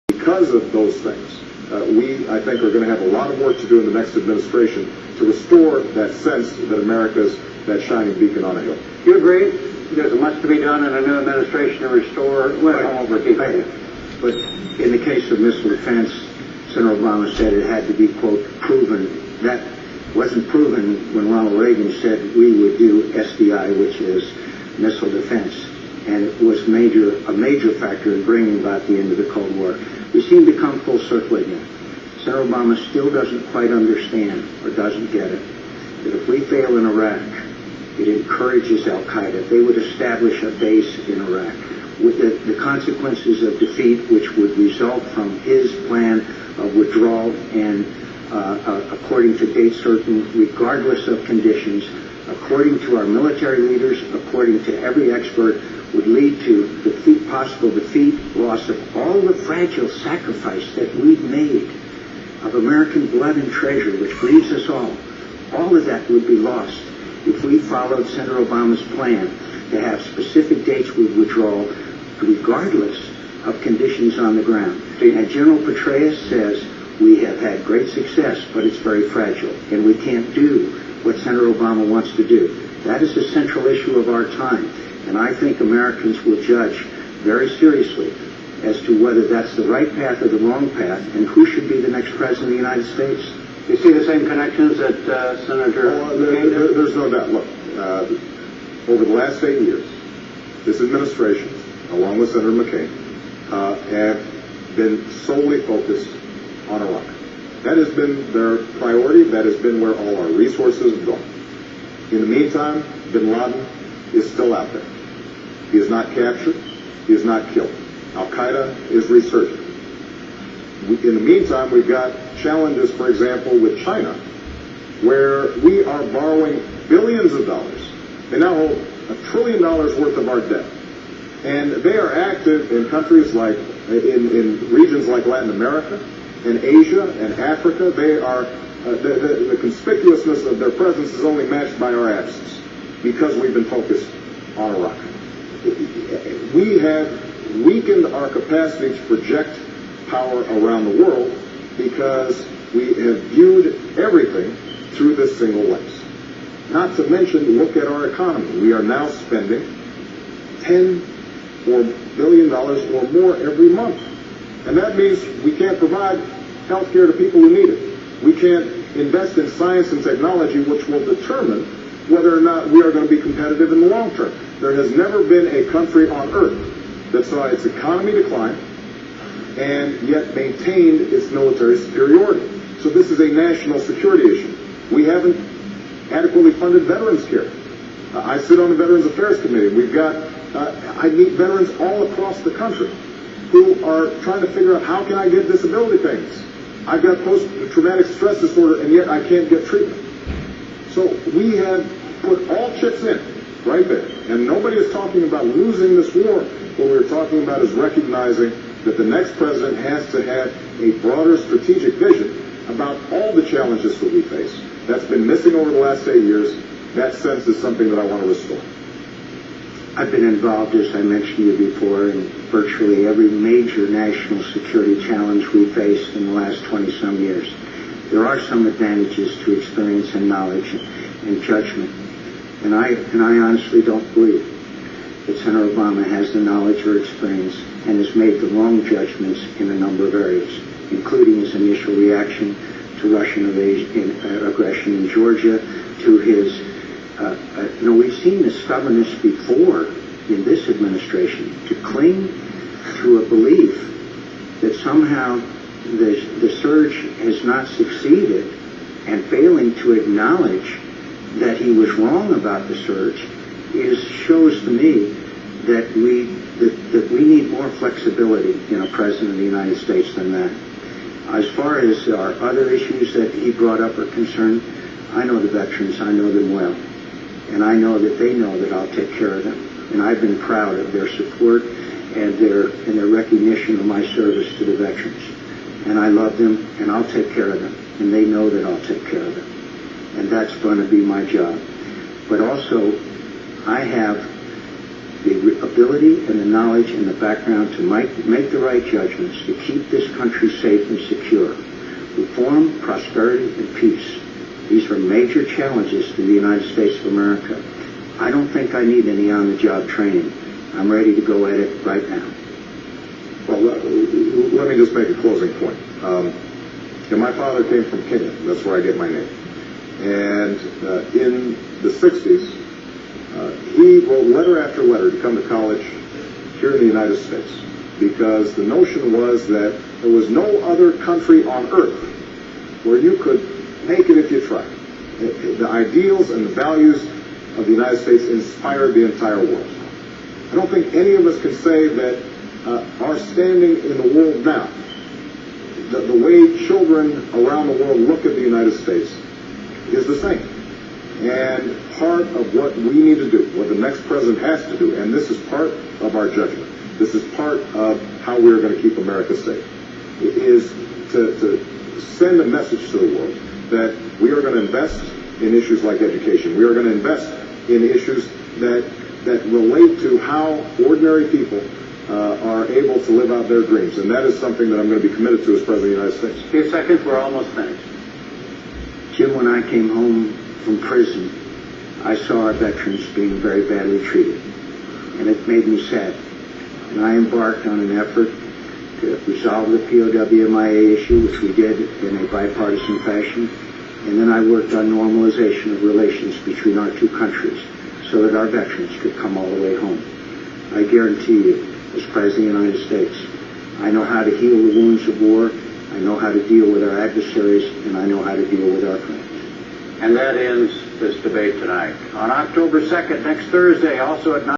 Because of those things, we, I think, are going to have a lot of work to do in the next administration to restore that sense that America's that shining beacon on a hill. Do you agree? There's much to be done in a new administration to restore all over people. But in the case of missile defense, Senator Obama said it had to be, quote, proven. That wasn't proven when Ronald Reagan said we would do SDI, which is missile defense. And it was a major factor in bringing about the end of the Cold War. We seem to come full circle again. Senator Obama still doesn't quite understand, or doesn't get it, that if we fail in Iraq, it encourages al-Qaeda. They would establish a base in Iraq with the consequences of defeat, which would result from his plan of withdrawal and according to date certain, regardless of conditions, according to our military leaders, according to every expert, would lead to possible defeat, loss of all the fragile sacrifice that we've made of American blood and treasure, which grieves us all. All of that would be lost if we followed Senator Obama's plan to have specific dates with withdrawal, regardless of conditions on the ground. And General Petraeus says we have had great success, but it's very fragile, and we can't do what Senator Obama wants to do. That is the central issue of our time, and I think Americans will judge very seriously as to whether that's the right path or the wrong path, and who should be the next president of the United States. You see the same connections that Senator McCain? There's no doubt. Look, over the last 8 years, this administration, along with Senator McCain, have been solely focused on Iraq. That has been their priority. That has been where all our resources have gone. In the meantime, bin Laden is still out there. He is not captured. He is not killed. Al-Qaeda is resurgent. In the meantime, we've got challenges, for example, with China, where we are borrowing billions of dollars. They now hold $1 trillion worth of our debt. And they are active in countries like, in regions like Latin America and Asia and Africa. They are, the conspicuousness of their presence is only matched by our absence because we've been focused on Iraq. We have weakened our capacity to project power around the world because we have viewed everything through this single lens. Not to mention, look at our economy. We are now spending $10 billion or more every month. And that means we can't provide health care to people who need it. We can't invest in science and technology, which will determine whether or not we are going to be competitive in the long term. There has never been a country on earth that saw its economy decline and yet maintained its military superiority. So this is a national security issue. We haven't adequately funded veterans care. I sit on the Veterans Affairs Committee. We've got, I meet veterans all across the country who are trying to figure out how can I get disability payments. I've got post-traumatic stress disorder and yet I can't get treatment. So we have put all chips in right there. And nobody is talking about losing this war. What we're talking about is recognizing that the next president has to have a broader strategic vision about all the challenges that we face. That's been missing over the last 8 years. That sense is something that I want to restore. I've been involved, as I mentioned to you before, in virtually every major national security challenge we faced in the last 20-some years. There are some advantages to experience and knowledge and judgment. And I honestly don't believe that Senator Obama has the knowledge or experience and has made the wrong judgments in a number of areas, including his initial reaction to Russian aggression in Georgia, to his, we've seen the stubbornness before in this administration to cling to a belief that somehow the surge has not succeeded and failing to acknowledge that he was wrong about the surge shows to me that we need more flexibility in a president of the United States than that. As far as our other issues that he brought up are concerned, I know the veterans, I know them well, and I know that they know that I'll take care of them. And I've been proud of their support and their recognition of my service to the veterans. And I love them, and I'll take care of them, and they know that I'll take care of them. And that's going to be my job. But also, I have the ability and the knowledge and the background to make the right judgments, to keep this country safe and secure. Reform, prosperity, and peace. These are major challenges to the United States of America. I don't think I need any on-the-job training. I'm ready to go at it right now. Well, let me just make a closing point. My father came from Kenya. That's where I get my name. And in the 60s, he wrote letter after letter to come to college here in the United States, because the notion was that there was no other country on earth where you could make it if you tried. The ideals and the values of the United States inspired the entire world. I don't think any of us can say that our standing in the world now, the way children around the world look at the United States, is the same. And part of what we need to do, what the next president has to do, and this is part of our judgment, this is part of how we're going to keep America safe, is to send a message to the world that we are going to invest in issues like education. We are going to invest in issues that relate to how ordinary people are able to live out their dreams. And that is something that I'm going to be committed to as President of the United States. A few seconds, we're almost finished. Jim, when I came home from prison, I saw our veterans being very badly treated, and it made me sad. And I embarked on an effort to resolve the POW-MIA issue, which we did in a bipartisan fashion, and then I worked on normalization of relations between our two countries so that our veterans could come all the way home. I guarantee you, as President of the United States, I know how to heal the wounds of war, I know how to deal with our adversaries, and I know how to deal with our friends. And that ends this debate tonight. On October 2nd, next Thursday, also at 9.